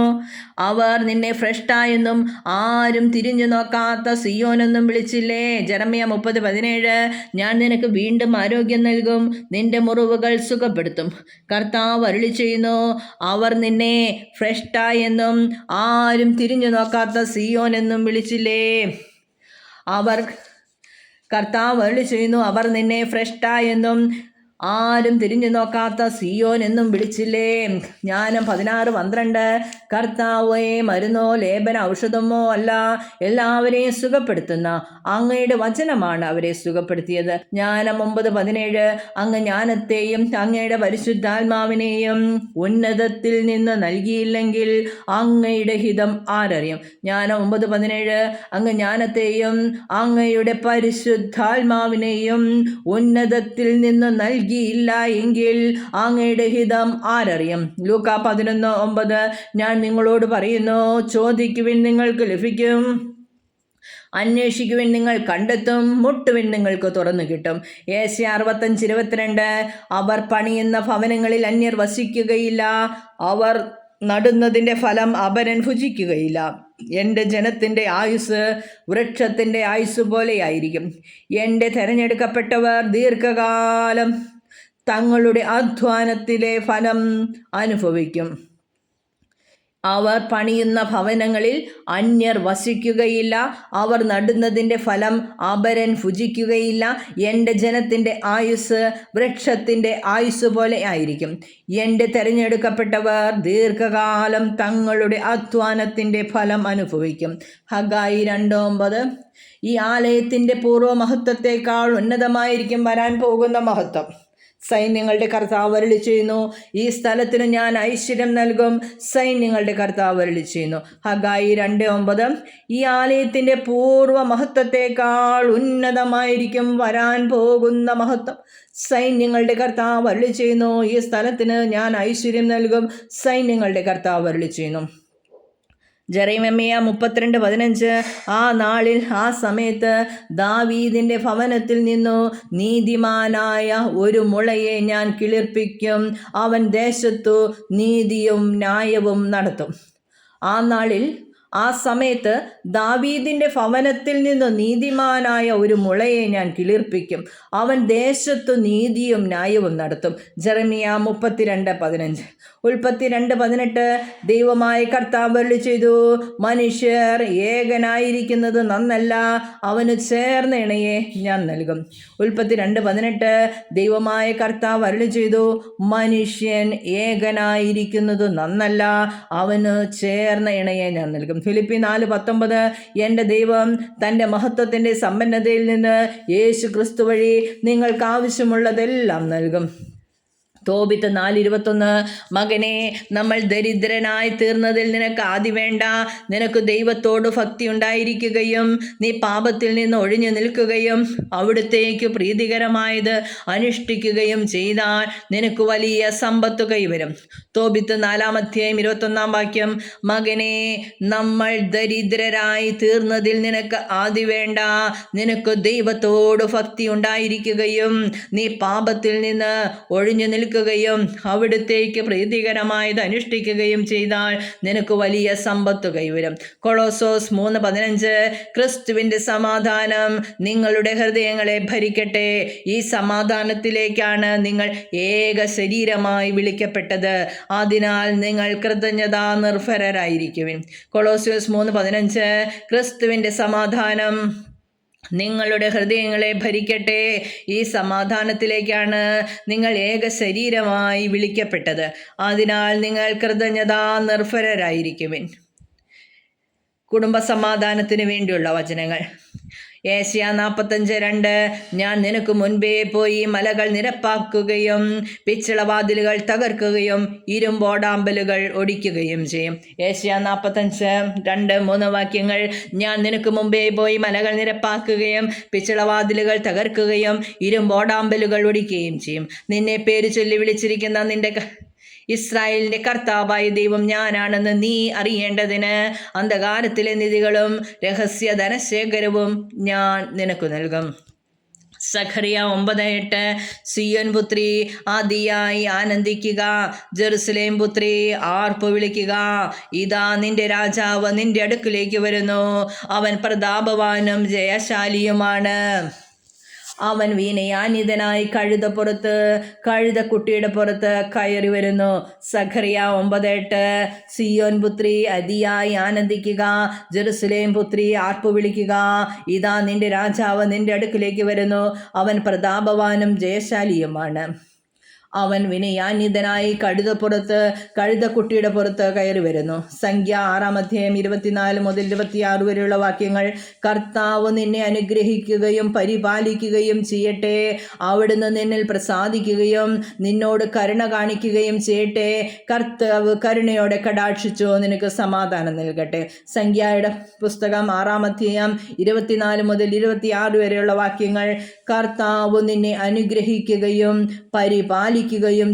അവർ നിന്നെ ഭ്രഷ്ടായെന്നും ആരും തിരിഞ്ഞു നോക്കാത്ത സിയോനെന്നും വിളിച്ചില്ലേ. ജെറമ്യാ 30:17. ഞാൻ നിനക്ക് വീണ്ടും ആരോഗ്യം നൽകും, നിന്റെ മുറിവുകൾ സുഖപ്പെടുത്തും. കർത്താവ് അരുളി ചെയ്യുന്നു, അവർ നിന്നെ ഭ്രഷ്ടായെന്നും ആരും തിരിഞ്ഞു നോക്കാത്ത സിയോനെന്നും വിളിച്ചില്ലേ. കർത്താവ് അരുളി ചെയ്യുന്നു, അവർ നിന്നെ ഭ്രഷ്ടായെന്നും ആരും തിരിഞ്ഞു നോക്കാത്ത സിയോൻ എന്നും വിളിച്ചില്ലേ. ജ്ഞാനം 16:12. കർത്താവേ, മരുന്നോ ലേപന ഔഷധമോ അല്ല, എല്ലാവരെയും സുഖപ്പെടുത്തുന്ന അങ്ങയുടെ വചനമാണ് അവരെ സുഖപ്പെടുത്തിയത്. ജ്ഞാനം 9:17. അങ്ങ് ജ്ഞാനത്തെയും അങ്ങയുടെ പരിശുദ്ധാത്മാവിനെയും ഉന്നതത്തിൽ നിന്ന് നൽകിയില്ലെങ്കിൽ അങ്ങയുടെ ഹിതം ആരറിയും. ജ്ഞാനം 9:17. അങ്ങ് ജ്ഞാനത്തെയും അങ്ങയുടെ പരിശുദ്ധാത്മാവിനെയും ഉന്നതത്തിൽ നിന്ന് നൽകിയില്ല എങ്കിൽ അങ്ങയുടെ ഹിതം ആരറിയും. ലൂക്കാ 11:9. ഞാൻ നിങ്ങളോട് പറയുന്നു, ചോദിക്കുവിൻ നിങ്ങൾക്ക് ലഭിക്കും, അന്വേഷിക്കുവിൻ നിങ്ങൾ കണ്ടെത്തും, മുട്ടുവിൻ നിങ്ങൾക്ക് തുറന്നു കിട്ടും. ഏശയ്യാ 65:22. അവർ പണിയുന്ന ഭവനങ്ങളിൽ അന്യർ വസിക്കുകയില്ല, അവർ നടുന്നതിൻ്റെ ഫലം അപരൻ ഭുജിക്കുകയില്ല. എൻ്റെ ജനത്തിൻ്റെ ആയുസ് വൃക്ഷത്തിൻ്റെ ആയുസ് പോലെയായിരിക്കും. എൻ്റെ തിരഞ്ഞെടുക്കപ്പെട്ടവർ ദീർഘകാലം തങ്ങളുടെ അധ്വാനത്തിലെ ഫലം അനുഭവിക്കും. അവർ പണിയുന്ന ഭവനങ്ങളിൽ അന്യർ വസിക്കുകയില്ല, അവർ നടുന്നതിൻ്റെ ഫലം അപരൻ ഭുജിക്കുകയില്ല. എൻ്റെ ജനത്തിൻ്റെ ആയുസ് വൃക്ഷത്തിൻ്റെ ആയുസ് പോലെ ആയിരിക്കും. എൻ്റെ തിരഞ്ഞെടുക്കപ്പെട്ടവർ ദീർഘകാലം തങ്ങളുടെ അധ്വാനത്തിൻ്റെ ഫലം അനുഭവിക്കും. ഹഗ്ഗായി 2:9. ഈ ആലയത്തിൻ്റെ പൂർവ്വ മഹത്വത്തേക്കാൾ ഉന്നതമായിരിക്കും വരാൻ പോകുന്ന മഹത്വം. സൈന്യങ്ങളുടെ കർത്താവ് അരുളി ചെയ്യുന്നു, ഈ സ്ഥലത്തിന് ഞാൻ ഐശ്വര്യം നൽകും. സൈന്യങ്ങളുടെ കർത്താവ് അരുളി ചെയ്യുന്നു. ഹഗ്ഗായി 2:9. ഈ ആലയത്തിൻ്റെ പൂർവ്വ മഹത്വത്തേക്കാൾ ഉന്നതമായിരിക്കും വരാൻ പോകുന്ന മഹത്വം. സൈന്യങ്ങളുടെ കർത്താവ് അരുളി ചെയ്യുന്നു, ഈ സ്ഥലത്തിന് ഞാൻ ഐശ്വര്യം നൽകും. സൈന്യങ്ങളുടെ കർത്താവ് അരുളി ചെയ്യുന്നു. ജെറമ്യാ 32:15. ആ നാളിൽ, ആ സമയത്ത് ദാവീദിൻ്റെ ഭവനത്തിൽ നിന്നു നീതിമാനായ ഒരു മുളയെ ഞാൻ കിളിർപ്പിക്കും, അവൻ ദേശത്തു നീതിയും ന്യായവും നടത്തും. ആ നാളിൽ, ആ സമയത്ത് ദാവീദിൻ്റെ ഭവനത്തിൽ നിന്ന് നീതിമാനായ ഒരു മുളയെ ഞാൻ കിളിർപ്പിക്കും, അവൻ ദേശത്തു നീതിയും ന്യായവും നടത്തും. ജെറമ്യാ 32:15. ഉൽപ്പത്തി 2:18. ദൈവമായ കർത്താവ് അരുളി ചെയ്തു, മനുഷ്യർ ഏകനായിരിക്കുന്നത് നന്നല്ല, അവന് ചേർന്ന ഇണയെ ഞാൻ നൽകും. ഉൽപ്പത്തി 2:18. ദൈവമായ കർത്താവ് അരുളി ചെയ്തു, മനുഷ്യൻ ഏകനായിരിക്കുന്നത് നന്നല്ല, അവന് ചേർന്ന ഇണയെ ഞാൻ നൽകും. ഫിലിപ്പി 4:19. എൻ്റെ ദൈവം തൻ്റെ മഹത്വത്തിൻ്റെ സമ്പന്നതയിൽ നിന്ന് യേശു ക്രിസ്തു വഴി നിങ്ങൾക്ക് ആവശ്യമുള്ളതെല്ലാം നൽകും. തോബിത്ത് 4:21. മകനെ, നമ്മൾ ദരിദ്രനായി തീർന്നതിൽ നിനക്ക് ആദി വേണ്ട. നിനക്ക് ദൈവത്തോട് ഭക്തി ഉണ്ടായിരിക്കുകയും നീ പാപത്തിൽ നിന്ന് ഒഴിഞ്ഞു നിൽക്കുകയും അവിടുത്തേക്ക് പ്രീതികരമായത് അനുഷ്ഠിക്കുകയും ചെയ്താൽ നിനക്ക് വലിയ സമ്പത്ത് കൈവരും. തോബിത്ത് 4:21. മകനെ, നമ്മൾ ദരിദ്രരായി തീർന്നതിൽ നിനക്ക് ആദി വേണ്ട. നിനക്ക് ദൈവത്തോട് ഭക്തി ഉണ്ടായിരിക്കുകയും നീ പാപത്തിൽ നിന്ന് ഒഴിഞ്ഞു നിൽക്കുകയും അവിടുത്തേക്ക് പ്രീതികരമായത് അനുഷ്ഠിക്കുകയും ചെയ്താൽ നിനക്ക് വലിയ സമ്പത്ത് കൈവരും. കൊളോസോസ് 3:15. ക്രിസ്തുവിൻ്റെ സമാധാനം നിങ്ങളുടെ ഹൃദയങ്ങളെ ഭരിക്കട്ടെ. ഈ സമാധാനത്തിലേക്കാണ് നിങ്ങൾ ഏക ശരീരമായി വിളിക്കപ്പെട്ടത്. അതിനാൽ നിങ്ങൾ കൃതജ്ഞതാ നിർഭരരായിരിക്കുവിൻ. കൊളോസ്യോസ് 3:15. ക്രിസ്തുവിൻ്റെ സമാധാനം നിങ്ങളുടെ ഹൃദയങ്ങളെ ഭരിക്കട്ടെ. ഈ സമാധാനത്തിലേക്കാണ് നിങ്ങൾ ഏക ശരീരമായി വിളിക്കപ്പെട്ടത്. അതിനാൽ നിങ്ങൾ കൃതജ്ഞതാ നിർഭരരായിരിക്കുവിൻ. കുടുംബ സമാധാനത്തിന് വേണ്ടിയുള്ള വചനങ്ങൾ. ഏശയ്യാ 45:2. ഞാൻ നിനക്ക് മുൻപേ പോയി മലകൾ നിരപ്പാക്കുകയും പിച്ചളവാതിലുകൾ തകർക്കുകയും ഇരുമ്പോടാമ്പലുകൾ ഒടിക്കുകയും ചെയ്യും. ഏശയ്യാ 45:2-3 വാക്യങ്ങൾ. ഞാൻ നിനക്ക് മുമ്പേ പോയി മലകൾ നിരപ്പാക്കുകയും പിച്ചളവാതിലുകൾ തകർക്കുകയും ഇരുമ്പോടാമ്പലുകൾ ഒടിക്കുകയും ചെയ്യും. നിന്നെ പേര് ചൊല്ലി വിളിച്ചിരിക്കുന്ന നിന്റെ ഇസ്രായേലിൻ്റെ കർത്താവായ ദൈവം ഞാനാണെന്ന് നീ അറിയേണ്ടതിന് അന്ധകാരത്തിലെ നിധികളും രഹസ്യ ധനശേഖരവും ഞാൻ നിനക്ക് നൽകും. സഖറിയ 9:8 സിയോൻ പുത്രി അതിയായി ആനന്ദിക്കുക, ജെറുസലേം പുത്രി ആർപ്പ് വിളിക്കുക. ഇതാ നിന്റെ രാജാവ് നിന്റെ അടുക്കിലേക്ക് വരുന്നു, അവൻ പ്രതാപവാനും ജയശാലിയുമാണ്. അവൻ വീണയാനിതനായി കഴുതക്കുട്ടിയുടെ പുറത്ത് കയറി വരുന്നു. സഖറിയ 9:8 സിയോൻ പുത്രി അതിയായി ആനന്ദിക്കുക, ജെറുസലേം പുത്രി ആർപ്പു വിളിക്കുക. ഇതാ നിന്റെ രാജാവ് നിന്റെ അടുക്കിലേക്ക് വരുന്നു, അവൻ പ്രതാപവാനും ജയശാലിയുമാണ്. അവൻ വിനയാന്വിതനായി കഴുതക്കുട്ടിയുടെ പുറത്ത് കയറി വരുന്നു. സംഖ്യ 6:24 മുതൽ 26 വരെയുള്ള വാക്യങ്ങൾ. കർത്താവ് നിന്നെ അനുഗ്രഹിക്കുകയും പരിപാലിക്കുകയും ചെയ്യട്ടെ. അവിടുന്ന് നിന്നിൽ പ്രസാദിക്കുകയും നിന്നോട് കരുണ കാണിക്കുകയും ചെയ്യട്ടെ. കർത്താവ് കരുണയോടെ കടാക്ഷിച്ചു നിനക്ക് സമാധാനം നൽകട്ടെ. സംഖ്യയുടെ പുസ്തകം 6:24 മുതൽ 26 വരെയുള്ള വാക്യങ്ങൾ. കർത്താവ് നിന്നെ അനുഗ്രഹിക്കുകയും പരിപാലിക്കുകയും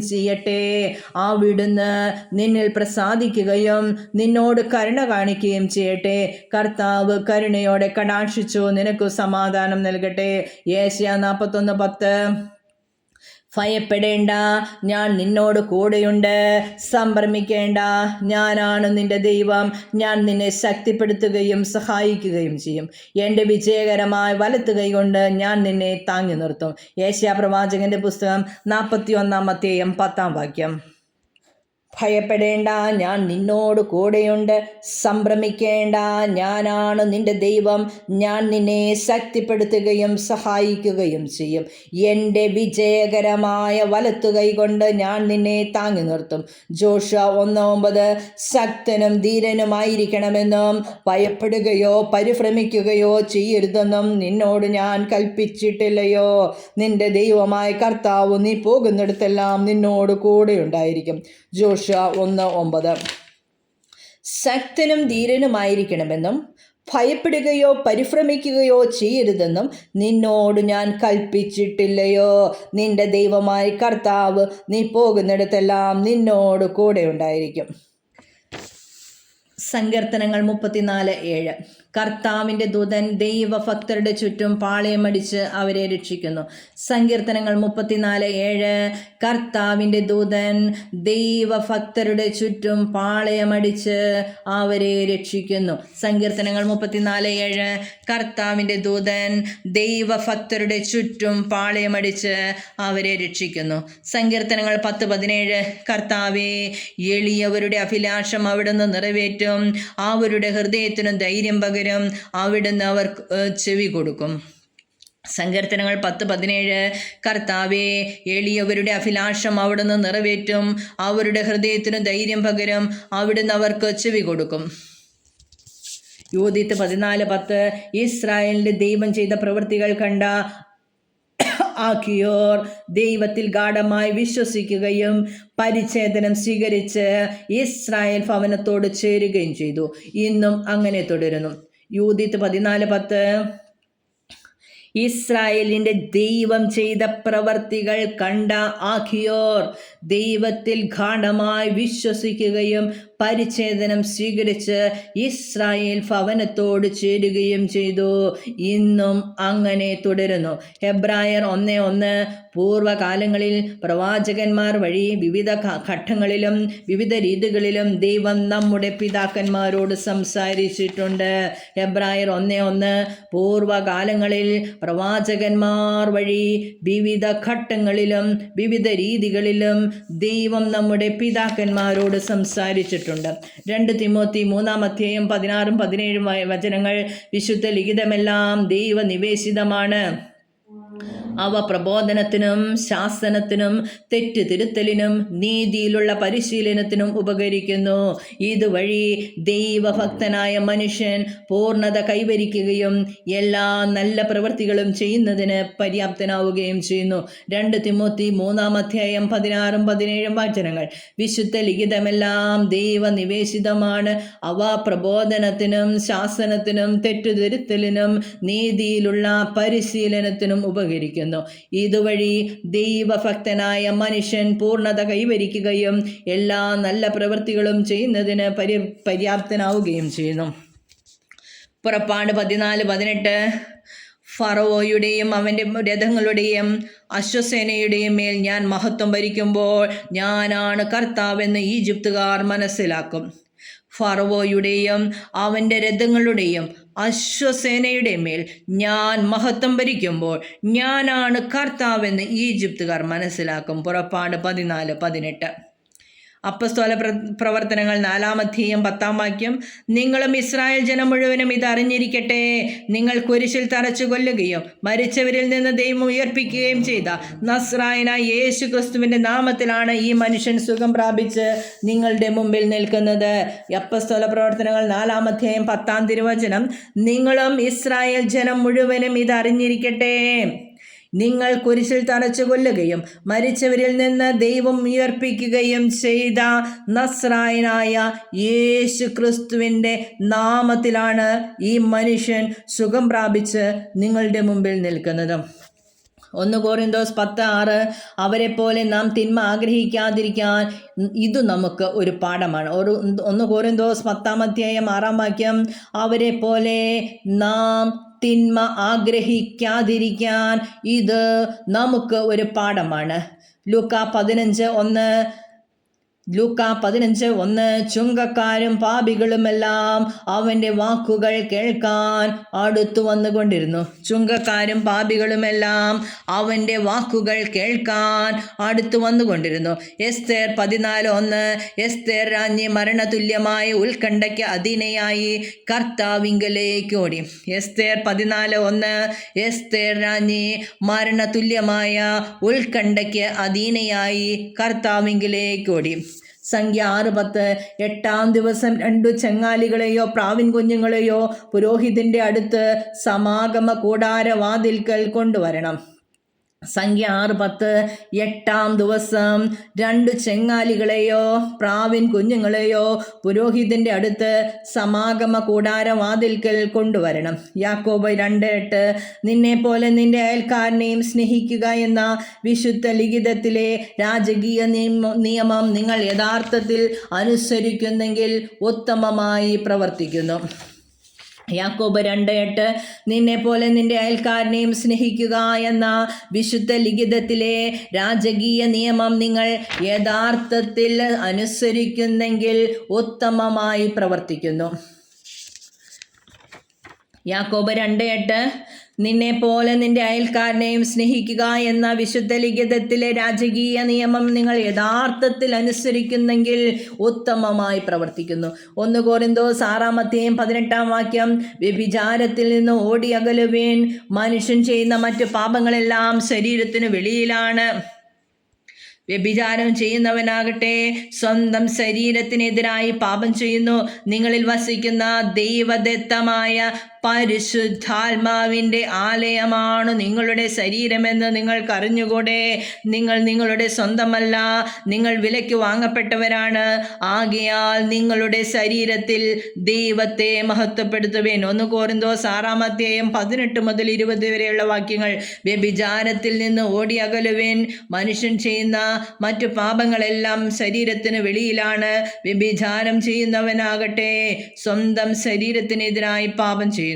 ചെയ്യട്ടെ. അവിടുന്ന് നിന്നിൽ പ്രസാദിക്കുകയും നിന്നോട് കരുണ കാണിക്കുകയും ചെയ്യട്ടെ. കർത്താവ് കരുണയോടെ കടാക്ഷിച്ചു നിനക്ക് സമാധാനം നൽകട്ടെ. യേശയ്യാ 41:10 ഭയപ്പെടേണ്ട, ഞാൻ നിന്നോട് കൂടെയുണ്ട്. സംഭ്രമിക്കേണ്ട, ഞാനാണ് നിന്റെ ദൈവം. ഞാൻ നിന്നെ ശക്തിപ്പെടുത്തുകയും സഹായിക്കുകയും ചെയ്യും. എൻ്റെ വിജയകരമായ വലത്ത് കൈകൊണ്ട് ഞാൻ നിന്നെ താങ്ങി നിർത്തും. യേശയ്യാ പ്രവാചകന്റെ പുസ്തകം 41:10 ഭയപ്പെടേണ്ട, ഞാൻ നിന്നോട് കൂടെയുണ്ട്. സംഭ്രമിക്കേണ്ട, ഞാനാണ് നിന്റെ ദൈവം. ഞാൻ നിന്നെ ശക്തിപ്പെടുത്തുകയും സഹായിക്കുകയും ചെയ്യും. എൻ്റെ വിജയകരമായ വലത്തു കൈകൊണ്ട് ഞാൻ നിന്നെ താങ്ങി നിർത്തും. ജോഷുവ 1:9 ശക്തനും ധീരനുമായിരിക്കണമെന്നും ഭയപ്പെടുകയോ പരിഭ്രമിക്കുകയോ ചെയ്യരുതെന്നും നിന്നോട് ഞാൻ കൽപ്പിച്ചിട്ടില്ലയോ? നിന്റെ ദൈവമായ കർത്താവ് നീ പോകുന്നിടത്തെല്ലാം നിന്നോട് കൂടെയുണ്ടായിരിക്കും. ജോഷുവ 1:9 ശക്തനും ധീരനുമായിരിക്കണമെന്നും ഭയപ്പെടുകയോ പരിഭ്രമിക്കുകയോ ചെയ്യരുതെന്നും നിന്നോട് ഞാൻ കൽപ്പിച്ചിട്ടില്ലയോ? നിന്റെ ദൈവമായ കർത്താവ് നീ പോകുന്നിടത്തെല്ലാം നിന്നോട് കൂടെ ഉണ്ടായിരിക്കും. സങ്കീർത്തനങ്ങൾ 34:7 കർത്താവിൻ്റെ ദൂതൻ ദൈവഭക്തരുടെ ചുറ്റും പാളയമടിച്ച് അവരെ രക്ഷിക്കുന്നു. സങ്കീർത്തനങ്ങൾ 34:7 കർത്താവിൻ്റെ ദൂതൻ ദൈവഭക്തരുടെ ചുറ്റും പാളയമടിച്ച് അവരെ രക്ഷിക്കുന്നു. സങ്കീർത്തനങ്ങൾ 34:7 കർത്താവിൻ്റെ ദൂതൻ ദൈവഭക്തരുടെ ചുറ്റും പാളയമടിച്ച് അവരെ രക്ഷിക്കുന്നു. സങ്കീർത്തനങ്ങൾ 10:17 കർത്താവേ, എളിയവരുടെ അഭിലാഷം അവിടുന്ന് നിറവേറ്റും. അവരുടെ ഹൃദയത്തിനും ധൈര്യം പകരും. അവിടുന്ന് അവർക്ക് ചെവി കൊടുക്കും. സങ്കീർത്തനങ്ങൾ 10:17 കർത്താവേ, എളിയവരുടെ അഭിലാഷം അവിടുന്ന് നിറവേറ്റും. അവരുടെ ഹൃദയത്തിനും ധൈര്യം പകരും. അവിടുന്ന് അവർക്ക് ചെവി കൊടുക്കും. യൂദീത്ത് 14:10 ഇസ്രായേലിൻ്റെ ദൈവം ചെയ്ത പ്രവൃത്തികൾ കണ്ട ആഖിയോർ ദൈവത്തിൽ ഗാഢമായി വിശ്വസിക്കുകയും പരിച്ഛേദനം സ്വീകരിച്ച് ഇസ്രായേൽ ഭവനത്തോട് ചേരുകയും ചെയ്തു. ഇന്നും അങ്ങനെ തുടരുന്നു. യൂദീത്ത് 14:10 ഇസ്രായേലിൻ്റെ ദൈവം ചെയ്ത പ്രവർത്തികൾ കണ്ട ആഖിയോർ ദൈവത്തിൽ ഗാഢമായി വിശ്വസിക്കുകയും പരിച്ഛേദനം സ്വീകരിച്ച് ഇസ്രായേൽ ഭവനത്തോട് ചേരുകയും ചെയ്തു. ഇന്നും അങ്ങനെ തുടരുന്നു. ഹെബ്രായർ 1:1 പൂർവ്വകാലങ്ങളിൽ പ്രവാചകന്മാർ വഴി വിവിധ ഘട്ടങ്ങളിലും വിവിധ രീതികളിലും ദൈവം നമ്മുടെ പിതാക്കന്മാരോട് സംസാരിച്ചിട്ടുണ്ട്. ഹെബ്രായർ 1:1 പൂർവ്വകാലങ്ങളിൽ പ്രവാചകന്മാർ വഴി വിവിധ ഘട്ടങ്ങളിലും വിവിധ രീതികളിലും ദൈവം നമ്മുടെ പിതാക്കന്മാരോട് സംസാരിച്ചിട്ടുണ്ട്. 2 തിമോത്തി 3:16-17 വചനങ്ങൾ. വിശുദ്ധ ലിഖിതമെല്ലാം ദൈവനിവേശിതമാണ്. അവ പ്രബോധനത്തിനും ശാസനത്തിനും തെറ്റുതിരുത്തലിനും നീതിയിലുള്ള പരിശീലനത്തിനും ഉപകരിക്കുന്നു. ഇതുവഴി ദൈവഭക്തനായ മനുഷ്യൻ പൂർണ്ണത കൈവരിക്കുകയും എല്ലാ നല്ല പ്രവൃത്തികളും ചെയ്യുന്നതിന് പര്യാപ്തനാവുകയും ചെയ്യുന്നു. 2 തിമോത്തി 3:16-17 വചനങ്ങൾ. വിശുദ്ധ ലിഖിതമെല്ലാം ദൈവനിവേശിതമാണ്. അവ പ്രബോധനത്തിനും ശാസനത്തിനും തെറ്റുതിരുത്തലിനും നീതിയിലുള്ള പരിശീലനത്തിനും ഉപകരിക്കുന്നു. ഇതുവഴി ദൈവഭക്തനായ മനുഷ്യൻ പൂർണ്ണത കൈവരിക്കുകയും എല്ലാ നല്ല പ്രവൃത്തികളും ചെയ്യുന്നതിന് പര്യാപ്തനാവുകയും ചെയ്യുന്നു. പുറപ്പാട് 14:18 ഫറവോയുടെയും അവൻ്റെ രഥങ്ങളുടെയും അശ്വസേനയുടെയും മേൽ ഞാൻ മഹത്വം ഭരിക്കുമ്പോൾ ഞാനാണ് കർത്താവെന്ന് ഈജിപ്തുകാർ മനസ്സിലാക്കും. ഫറവോയുടെയും അവൻ്റെ രഥങ്ങളുടെയും അശ്വസേനയുടെ മേൽ ഞാൻ മഹത്വം ഭരിക്കുമ്പോൾ ഞാനാണ് കർത്താവെന്ന് ഈജിപ്തുകാർ മനസ്സിലാക്കും. പുറപ്പാട് 14:18. അപ്പസ്തോല പ്രവർത്തനങ്ങൾ 4-ാം അധ്യായം 10-ാം വാക്യം. നിങ്ങളും ഇസ്രായേൽ ജനം മുഴുവനും ഇത് അറിഞ്ഞിരിക്കട്ടെ, നിങ്ങൾ കുരിശിൽ തറച്ചു കൊല്ലുകയും മരിച്ചവരിൽ നിന്ന് ദൈവം ഉയർപ്പിക്കുകയും ചെയ്ത നസ്രായനായ യേശു ക്രിസ്തുവിൻ്റെ നാമത്തിലാണ് ഈ മനുഷ്യൻ സുഖം പ്രാപിച്ച് നിങ്ങളുടെ മുമ്പിൽ നിൽക്കുന്നത്. അപ്പസ്തോല പ്രവർത്തനങ്ങൾ 4-ാം അധ്യായം 10-ാം തിരുവചനം. നിങ്ങളും ഇസ്രായേൽ ജനം മുഴുവനും ഇത് അറിഞ്ഞിരിക്കട്ടെ, നിങ്ങൾ കുരിശിൽ തറച്ചു കൊല്ലുകയും മരിച്ചവരിൽ നിന്ന് ദൈവം ഉയർപ്പിക്കുകയും ചെയ്ത നസ്രായനായ യേശു ക്രിസ്തുവിൻ്റെ നാമത്തിലാണ് ഈ മനുഷ്യൻ സുഖം പ്രാപിച്ച് നിങ്ങളുടെ മുമ്പിൽ നിൽക്കുന്നത്. 1 Korinthos 10:6. അവരെ പോലെ നാം തിന്മ ആഗ്രഹിക്കാതിരിക്കാൻ ഇത് നമുക്ക് ഒരു പാഠമാണ്. 1 Korinthos 10-ാം അധ്യായം 6-ാം വാക്യം. അവരെ പോലെ നാം തിന്മ ആഗ്രഹിക്കാതിരിക്കാൻ ഇത് നമുക്ക് ഒരു പാഠമാണ്. ലൂക്കാ 15:1. ചുങ്കക്കാരും പാപികളുമെല്ലാം അവൻ്റെ വാക്കുകൾ കേൾക്കാൻ അടുത്തു വന്നുകൊണ്ടിരുന്നു. ചുങ്കക്കാരും പാപികളുമെല്ലാം അവൻ്റെ വാക്കുകൾ കേൾക്കാൻ അടുത്തു വന്നുകൊണ്ടിരുന്നു. എസ്തേർ 14:1. എസ്തേർ രാജ്ഞി മരണതുല്യമായ ഉത്കണ്ഠയ്ക്ക് അധീനയായി കർത്താവിങ്കലേക്ക് ഓടി. എസ്തേർ 14:1. എസ്തേർ രാജ്ഞി മരണതുല്യമായ ഉത്കണ്ഠയ്ക്ക് അധീനയായി കർത്താവിങ്കലേക്ക് ഓടി. സംഖ്യ 6:10. 8-ാം ദിവസം 2 ചെങ്ങാലികളെയോ പ്രാവിൻ കുഞ്ഞുങ്ങളെയോ പുരോഹിതൻ്റെ അടുത്ത് സമാഗമ കൂടാര വാതിൽക്കൽ കൊണ്ടുവരണം. സംഖ്യ 6:10. 8-ാം ദിവസം 2 ചെങ്ങാലികളെയോ പ്രാവിൻ കുഞ്ഞുങ്ങളെയോ പുരോഹിതൻ്റെ അടുത്ത് സമാഗമ കൂടാര വാതിൽക്കൽ കൊണ്ടുവരണം. യാക്കോബ് 2:8. നിന്നെ പോലെ നിന്റെ അയൽക്കാരനെയും സ്നേഹിക്കുക എന്ന വിശുദ്ധ ലിഖിതത്തിലെ രാജകീയ നിയമം നിങ്ങൾ യഥാർത്ഥത്തിൽ അനുസരിക്കുന്നെങ്കിൽ ഉത്തമമായി പ്രവർത്തിക്കുന്നു. യാക്കോബ് 2:8. നിന്നെ പോലെ നിന്റെ അയൽക്കാരനെയും സ്നേഹിക്കുക എന്ന വിശുദ്ധ ലിഖിതത്തിലെ രാജകീയ നിയമം നിങ്ങൾ യഥാർത്ഥത്തിൽ അനുസരിക്കുന്നെങ്കിൽ ഉത്തമമായി പ്രവർത്തിക്കുന്നു. യാക്കോബ് 2:8. നിന്നെ പോലെ നിന്റെ അയൽക്കാരനെയും സ്നേഹിക്കുക എന്ന വിശുദ്ധ ലിഖിതത്തിലെ രാജകീയ നിയമം നിങ്ങൾ യഥാർത്ഥത്തിൽ അനുസരിക്കുന്നെങ്കിൽ ഉത്തമമായി പ്രവർത്തിക്കുന്നു. 1 Korinthos 6-ാം അധ്യായം 18-ാം വാക്യം. വ്യഭിചാരത്തിൽ നിന്ന് ഓടി അകലുവിൻ, മനുഷ്യൻ ചെയ്യുന്ന മറ്റു പാപങ്ങളെല്ലാം ശരീരത്തിന് വെളിയിലാണ്. വ്യഭിചാരം ചെയ്യുന്നവനാകട്ടെ സ്വന്തം ശരീരത്തിനെതിരായി പാപം ചെയ്യുന്നു. നിങ്ങളിൽ വസിക്കുന്ന ദൈവദത്തമായ പരിശുദ്ധാത്മാവിൻ്റെ ആലയമാണ് നിങ്ങളുടെ ശരീരമെന്ന് നിങ്ങൾക്കറിഞ്ഞുകൂടെ. നിങ്ങൾ നിങ്ങളുടെ സ്വന്തമല്ല, നിങ്ങൾ വിലയ്ക്ക് വാങ്ങപ്പെട്ടവരാണ്. ആകയാൽ നിങ്ങളുടെ ശരീരത്തിൽ ദൈവത്തെ മഹത്വപ്പെടുത്തുവിൻ. 1 Korinthos 6-ാം അധ്യായം 18 മുതൽ 20 വരെയുള്ള വാക്യങ്ങൾ. വ്യഭിചാരത്തിൽ നിന്ന് ഓടി അകലുവിൻ, മനുഷ്യൻ ചെയ്യുന്ന മറ്റു പാപങ്ങളെല്ലാം ശരീരത്തിന് വെളിയിലാണ്. വ്യഭിചാരം ചെയ്യുന്നവനാകട്ടെ സ്വന്തം ശരീരത്തിനെതിരായി പാപം ചെയ്യുന്നു.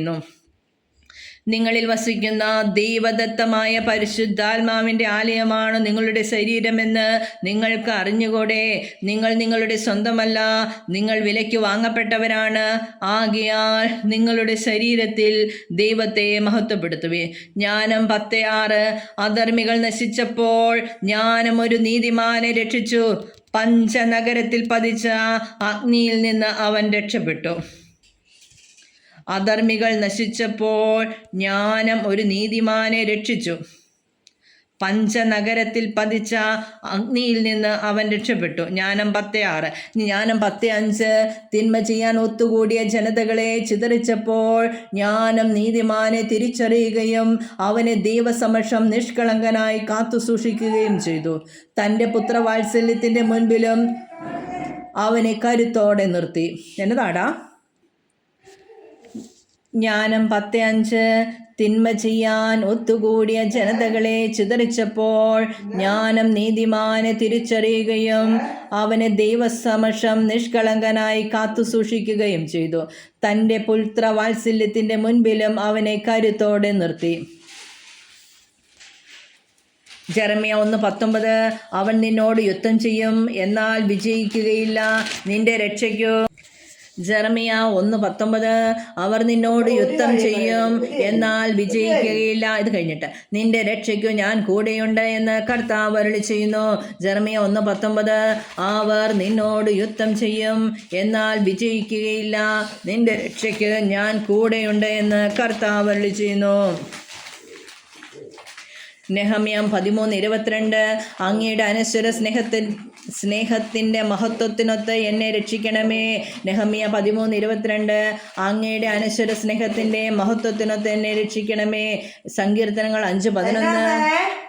നിങ്ങളിൽ വസിക്കുന്ന ദൈവദത്തമായ പരിശുദ്ധാത്മാവിൻ്റെ ആലയമാണ് നിങ്ങളുടെ ശരീരമെന്ന് നിങ്ങൾക്ക് അറിഞ്ഞുകൂടെ. നിങ്ങൾ നിങ്ങളുടെ സ്വന്തമല്ല, നിങ്ങൾ വിലയ്ക്ക് വാങ്ങപ്പെട്ടവരാണ്. ആകയാൽ നിങ്ങളുടെ ശരീരത്തിൽ ദൈവത്തെ മഹത്വപ്പെടുത്തുവേ. ജ്ഞാനം 10:6. അധർമ്മികൾ നശിച്ചപ്പോൾ ജ്ഞാനം ഒരു നീതിമാനെ രക്ഷിച്ചു. പഞ്ചനഗരത്തിൽ പതിച്ച അഗ്നിയിൽ നിന്ന് അവൻ രക്ഷപ്പെട്ടു. അധർമ്മികൾ നശിച്ചപ്പോൾ ജ്ഞാനം ഒരു നീതിമാനെ രക്ഷിച്ചു. പഞ്ചനഗരത്തിൽ പതിച്ച അഗ്നിയിൽ നിന്ന് അവൻ രക്ഷപ്പെട്ടു. ജ്ഞാനം 10:6. ജ്ഞാനം 10:5. തിന്മ ചെയ്യാൻ ഒത്തുകൂടിയ ജനതകളെ ചിതറിച്ചപ്പോൾ ജ്ഞാനം നീതിമാനെ തിരിച്ചറിയുകയും അവനെ ദൈവസമക്ഷം നിഷ്കളങ്കനായി കാത്തു സൂക്ഷിക്കുകയും ചെയ്തു. തൻ്റെ പുത്രവാത്സല്യത്തിൻ്റെ മുൻപിലും അവനെ കരുത്തോടെ നിർത്തി. എന്നതാടാ? ജ്ഞാനം 10:5. തിന്മ ചെയ്യാൻ ഒത്തുകൂടിയ ജനതകളെ ചിതറിച്ചപ്പോൾ ജ്ഞാനം നീതിമാനെ തിരിച്ചറിയുകയും അവനെ ദൈവസമക്ഷം നിഷ്കളങ്കനായി കാത്തു സൂക്ഷിക്കുകയും ചെയ്തു. തൻ്റെ പുത്രവാത്സല്യത്തിൻ്റെ മുൻപിലും അവനെ കരുത്തോടെ നിർത്തി. ജെറമ്യ 1:19 അവൻ നിന്നോട് യുദ്ധം ചെയ്യും, എന്നാൽ വിജയിക്കുകയില്ല. നിന്റെ രക്ഷയ്ക്കു ജെറമ്യ 1:19 അവർ നിന്നോട് യുദ്ധം ചെയ്യും, എന്നാൽ വിജയിക്കുകയില്ല. ഇത് കഴിഞ്ഞിട്ട് നിന്റെ രക്ഷയ്ക്കു ഞാൻ കൂടെയുണ്ട് എന്ന് കർത്താവ് അരുളി ചെയ്യുന്നു. ജെറമ്യ 1:19 അവർ നിന്നോട് യുദ്ധം ചെയ്യും, എന്നാൽ വിജയിക്കുകയില്ല. നിന്റെ രക്ഷയ്ക്ക് ഞാൻ കൂടെയുണ്ട് എന്ന് കർത്താവ് അരുളി ചെയ്യുന്നു. നെഹമ്യ 13:22 അങ്ങയുടെ അനശ്വര സ്നേഹത്തിൻ്റെ മഹത്വത്തിനൊത്ത് എന്നെ രക്ഷിക്കണമേ. നെഹമ്യ 13:22 അങ്ങയുടെ അനശ്വര സ്നേഹത്തിൻ്റെ മഹത്വത്തിനൊത്ത് എന്നെ രക്ഷിക്കണമേ. സങ്കീർത്തനങ്ങൾ 5:11